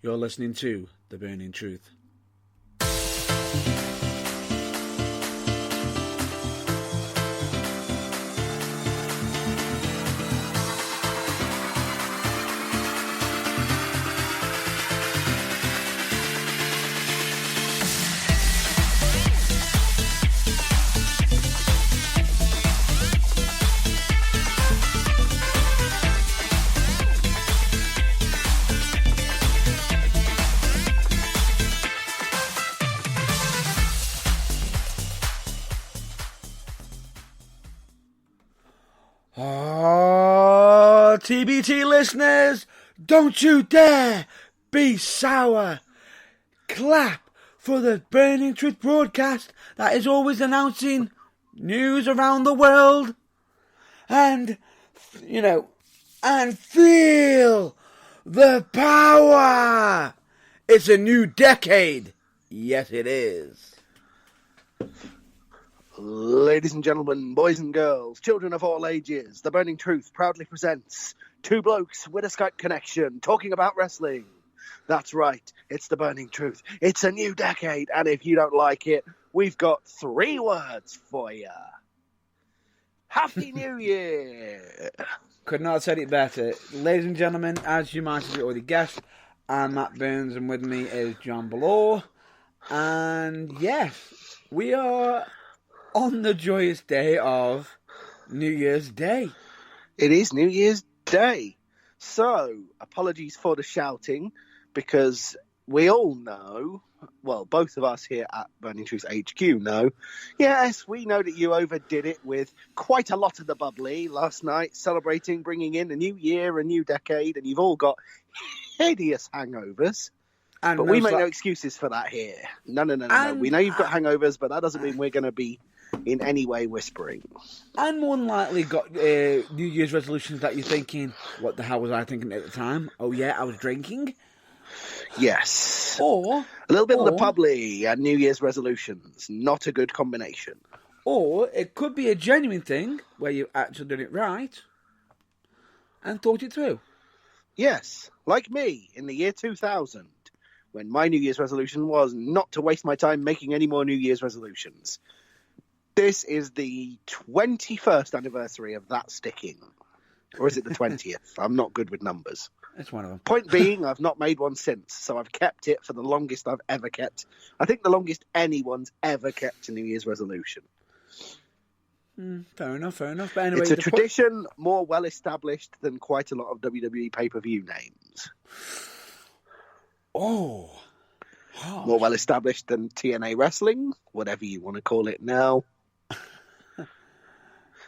You're listening to The Burning Truth. TBT listeners, don't you dare be sour. Clap for the Burning Truth broadcast that is always announcing news around the world. And, and feel the power. It's a new decade. Yes, it is. Ladies and gentlemen, boys and girls, children of all ages, The Burning Truth proudly presents Two Blokes with a Skype Connection talking about wrestling. That's right, it's The Burning Truth. It's a new decade, and if you don't like it, we've got 3 words for you. Happy New Year! Could not have said it better. Ladies and gentlemen, as you might have already guessed, I'm Matt Burns, and with me is John Ballore. And yes, we are on the joyous day of New Year's Day. It is New Year's Day. So, apologies for the shouting, because we all know, well, both of us here at Burning Truth HQ know, yes, we know that you overdid it with quite a lot of the bubbly last night, celebrating, bringing in a new year, a new decade, and you've all got hideous hangovers. And but we make no excuses for that here. No. We know you've got hangovers, but that doesn't mean we're going to be in any way whispering. And more than likely got New Year's resolutions that you're thinking, what the hell was I thinking at the time? Oh yeah, I was drinking? Yes. Or a little bit of the bubbly and New Year's resolutions. Not a good combination. Or it could be a genuine thing where you actually did it right and thought it through. Yes, like me in the year 2000, when my New Year's resolution was not to waste my time making any more New Year's resolutions. This is the 21st anniversary of that sticking. Or is it the 20th? I'm not good with numbers. It's one of them. Point being, I've not made one since, so I've kept it for the longest I've ever kept. I think the longest anyone's ever kept a New Year's resolution. Fair enough. But anyway, it's a tradition more well-established than quite a lot of WWE pay-per-view names. Oh. Harsh. More well-established than TNA Wrestling, whatever you want to call it now.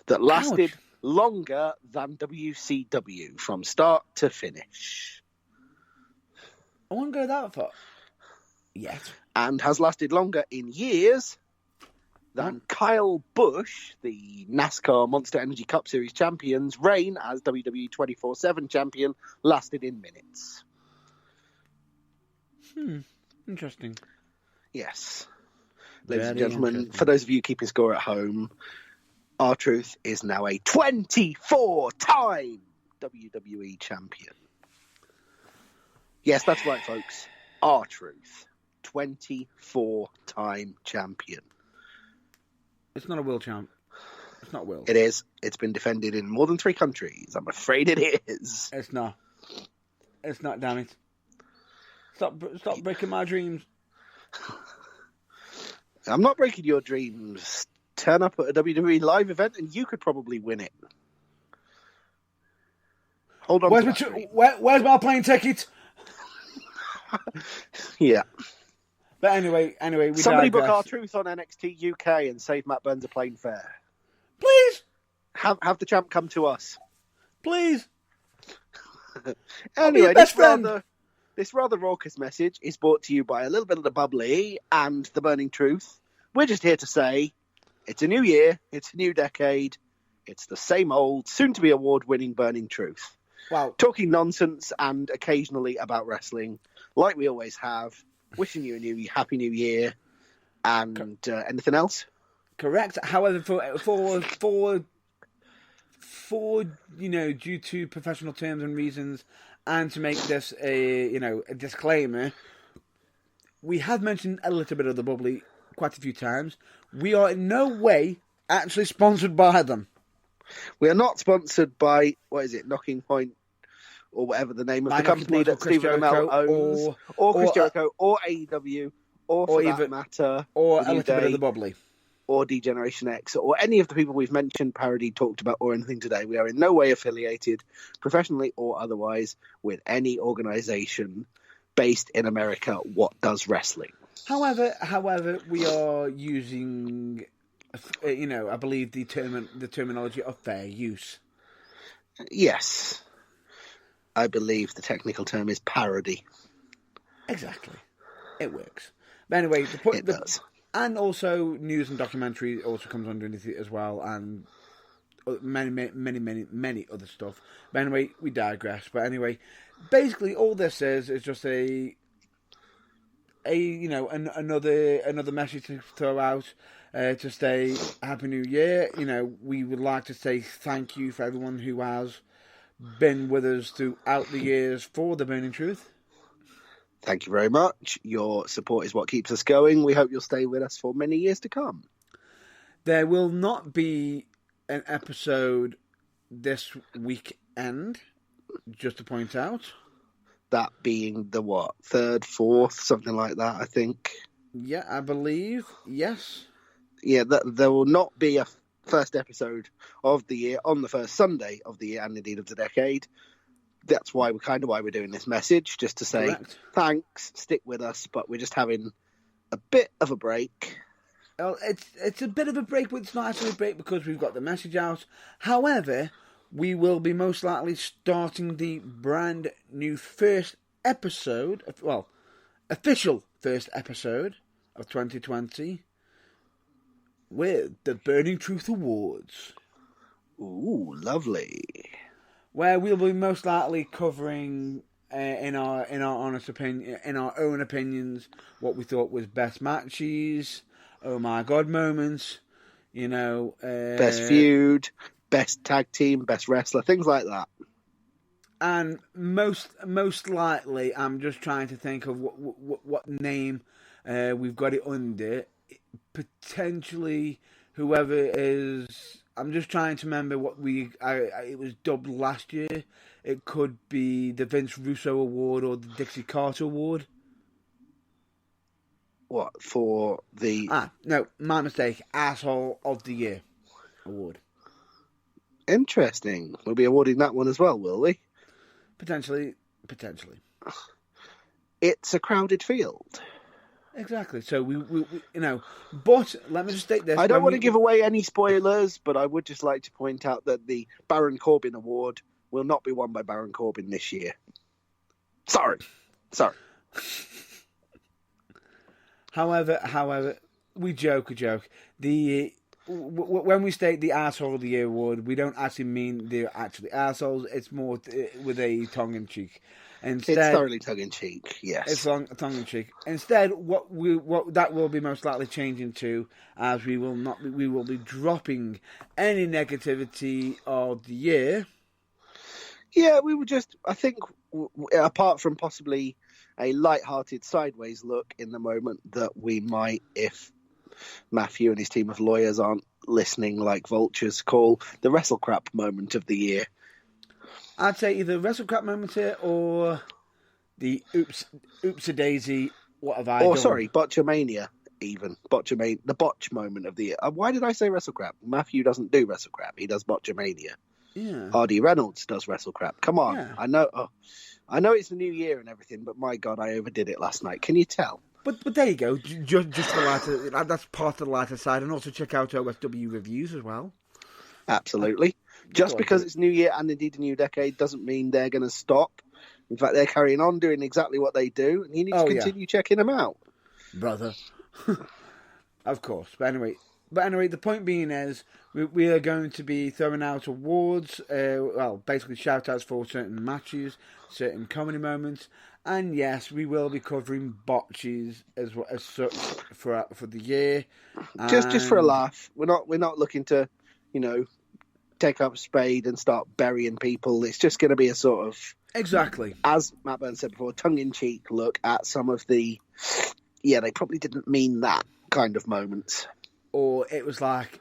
That lasted longer than WCW from start to finish. I won't go that far yet. And has lasted longer in years than Kyle Busch, the NASCAR Monster Energy Cup Series champion's reign as WWE 24/7 champion, lasted in minutes. Interesting. Yes. Ladies and gentlemen, for those of you keeping score at home, R-Truth is now a 24-time WWE champion. Yes, that's right, folks. R-Truth, 24-time champion. It's not a world champ. It's not world. It is. It's been defended in more than 3 countries. I'm afraid it is. It's not. It's not, damn it. Stop breaking my dreams. I'm not breaking your dreams. Turn up at a WWE live event and you could probably win it. Hold on. Where's my plane ticket? Yeah. But anyway, we somebody digress. book R-Truth on NXT UK and save Matt Burns a plane fare. Please. Have the champ come to us. Please. Anyway, this rather raucous message is brought to you by a little bit of the bubbly and the burning truth. We're just here to say, it's a new year, it's a new decade, it's the same old, soon-to-be award-winning burning truth. Wow. Talking nonsense and occasionally about wrestling, like we always have. Wishing you a happy new year. And anything else? Correct. However, for for, due to professional terms and reasons, and to make this a disclaimer, we have mentioned a little bit of the bubbly quite a few times. We are in no way actually sponsored by them. We are not sponsored by, what is it, Knocking Point, or whatever the name of the company that Stephen Amell owns, or Chris Jericho, or AEW, or for that matter, or a little bit of the bubbly, or D-Generation X, or any of the people we've mentioned, parodied, talked about, or anything today. We are in no way affiliated, professionally or otherwise, with any organisation based in America. What does wrestling? However, we are using, I believe the terminology of fair use. Yes. I believe the technical term is parody. Exactly. It works. But anyway, it does. And also news and documentary also comes underneath it as well, and many other stuff. But anyway, we digress. But anyway, basically all this is just another message to throw out to say Happy New Year. We would like to say thank you for everyone who has been with us throughout the years for The Burning Truth. Thank you very much. Your support is what keeps us going. We hope you'll stay with us for many years to come. There will not be an episode this weekend, just to point out. That being the what? 3rd, 4th, something like that, I think. Yeah, I believe. Yes. Yeah, there will not be a first episode of the year on the first Sunday of the year, and indeed of the decade. That's why we're doing this message, just to say Correct. Thanks, stick with us, but we're just having a bit of a break. Well, it's a bit of a break, but it's not actually a break because we've got the message out. However, we will be most likely starting the brand new first episode, official first episode of 2020 with the Burning Truth Awards. Ooh, lovely. Where we'll be most likely covering, in our honest opinion, in our own opinions, what we thought was best matches, oh my god moments, best feud, best tag team, best wrestler, things like that. And most likely, I'm just trying to think of what name we've got it under. Potentially, whoever is. I'm just trying to remember what it was dubbed last year. It could be the Vince Russo Award or the Dixie Carter Award. What, for the... no, my mistake. Asshole of the Year Award. Interesting. We'll be awarding that one as well, will we? Potentially. It's a crowded field. Exactly. So we but let me just state this. I don't want to give away any spoilers, but I would just like to point out that the Baron Corbin Award will not be won by Baron Corbin this year. Sorry. However, we joke. When we state the Arsehole of the Year award, we don't actually mean they're actually assholes. It's more with a tongue-in-cheek. Instead, it's thoroughly tongue-in-cheek, yes. It's tongue-in-cheek. Instead, what that will be most likely changing to, as we will be dropping any negativity of the year. Yeah, we would just, I think, apart from possibly a light-hearted sideways look in the moment that we might, if Matthew and his team of lawyers aren't listening like vultures, call the wrestle crap moment of the year. I'd say either wrestle crap moment here or the oops-a-daisy, what have I done? Or, sorry, botchamania, even. The botch moment of the year. Why did I say wrestle crap? Matthew doesn't do wrestle crap. He does botchamania. Yeah. Hardy Reynolds does wrestle crap. Come on. Yeah. I know it's the new year and everything, but my God, I overdid it last night. Can you tell? But there you go. Just the lighter, that's part of the lighter side. And also check out OSW reviews as well. Absolutely. Just because it's New Year and indeed a new decade doesn't mean they're going to stop. In fact, they're carrying on doing exactly what they do, and you need to continue checking them out. Brother. Of course. But anyway, the point being is we are going to be throwing out awards, basically shout-outs for certain matches, certain comedy moments, and yes, we will be covering botches as such for the year. Just for a laugh. We're not looking to, take up a spade and start burying people. It's just going to be a sort of, Exactly. as Matt Burns said before, tongue-in-cheek look at some of the, they probably didn't mean that kind of moments. Or it was like,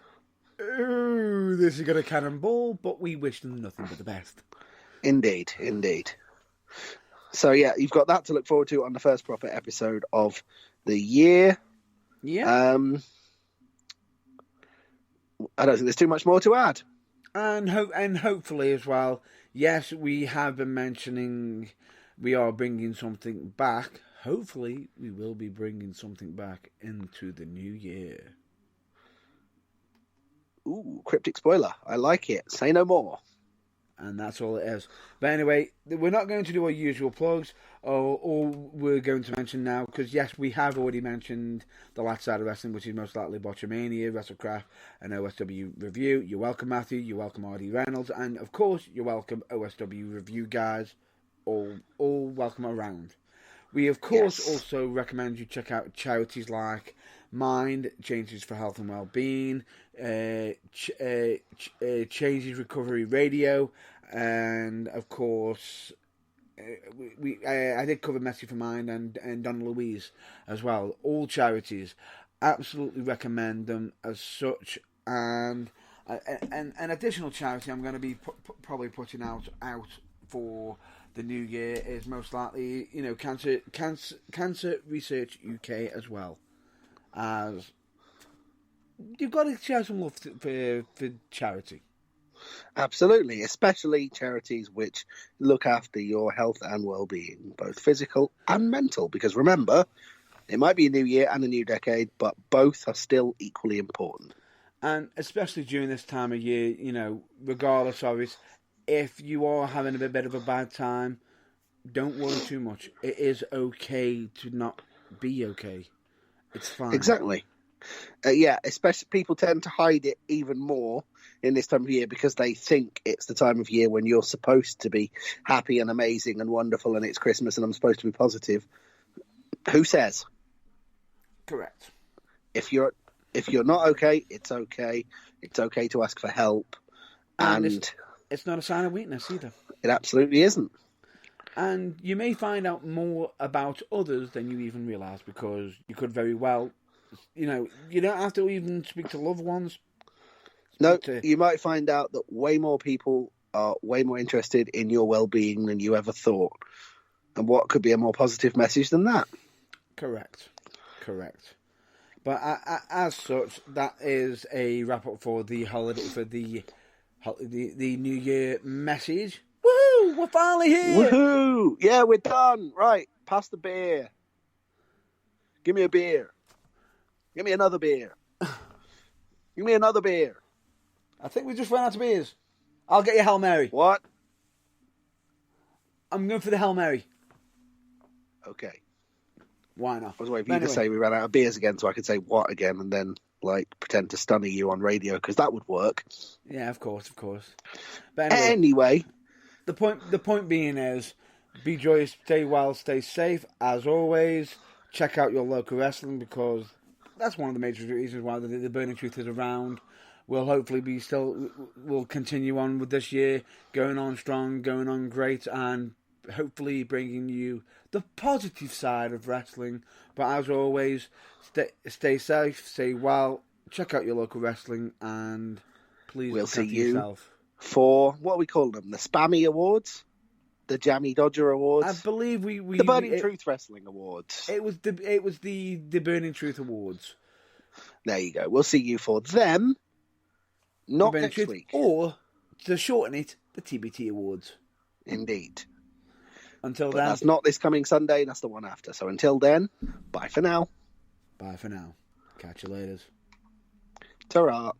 ooh, this is going to cannonball, but we wish them nothing but the best. Indeed. So, yeah, you've got that to look forward to on the first proper episode of the year. Yeah. I don't think there's too much more to add. And hopefully as well, yes, we have been mentioning we are bringing something back. Hopefully, we will be bringing something back into the new year. Ooh, cryptic spoiler. I like it. Say no more. And that's all it is. But anyway, we're not going to do our usual plugs. All we're going to mention now, because yes, we have already mentioned the last side of wrestling, which is most likely Botchamania, WrestleCraft, and OSW Review. You're welcome, Matthew. You're welcome, R.D. Reynolds. And of course, you're welcome, OSW Review guys. All welcome around. We, of course, also recommend you check out charities like Mind, Changes for Health and Wellbeing, Changes Recovery Radio, and, of course, I did cover Messy for Mind and Donna Louise as well. All charities. Absolutely recommend them as such. And an additional charity I'm going to be probably putting out for the new year is most likely, Cancer Research UK as well. As you've got to share some love for charity. Absolutely, especially charities which look after your health and well-being, both physical and mental. Because remember, it might be a new year and a new decade, but both are still equally important. And especially during this time of year, regardless of it, if you are having a bit of a bad time, don't worry too much. It is okay to not be okay. It's fine. Exactly. Especially people tend to hide it even more in this time of year because they think it's the time of year when you're supposed to be happy and amazing and wonderful and it's Christmas and I'm supposed to be positive. Who says? Correct. If you're not okay, it's okay. It's okay to ask for help. And it's not a sign of weakness either. It absolutely isn't. And you may find out more about others than you even realise, because you could very well, you don't have to even speak to loved ones. You might find out that way more people are way more interested in your well-being than you ever thought. And what could be a more positive message than that? Correct. But as such, that is a wrap-up for the holiday, for the New Year message. Woohoo! We're finally here! Woohoo! Yeah, we're done. Right, pass the beer. Give me a beer. Give me another beer. Give me another beer. I think we just ran out of beers. I'll get you Hail Mary. What? I'm going for the Hail Mary. Okay. Why not? I was waiting for you to say we ran out of beers again so I could say what again and then pretend to stunner you on radio, because that would work. Yeah, of course. But anyway. The point being is, be joyous, stay well, stay safe. As always, check out your local wrestling, because that's one of the major reasons why the Burning Truth is around. We'll hopefully we'll continue on with this year, going on strong, going on great, and hopefully bringing you the positive side of wrestling. But as always, stay safe, stay well, check out your local wrestling, and please we'll see you yourself. For what we call them, the Spammy Awards, the Jammy Dodger Awards. I believe the Burning Truth Wrestling Awards. It was the Burning Truth Awards. There you go. We'll see you for them. Not next week, or to shorten it, the TBT Awards. Indeed. Until then, that's not this coming Sunday. That's the one after. So until then, bye for now. Bye for now. Catch you later. Ta-ra.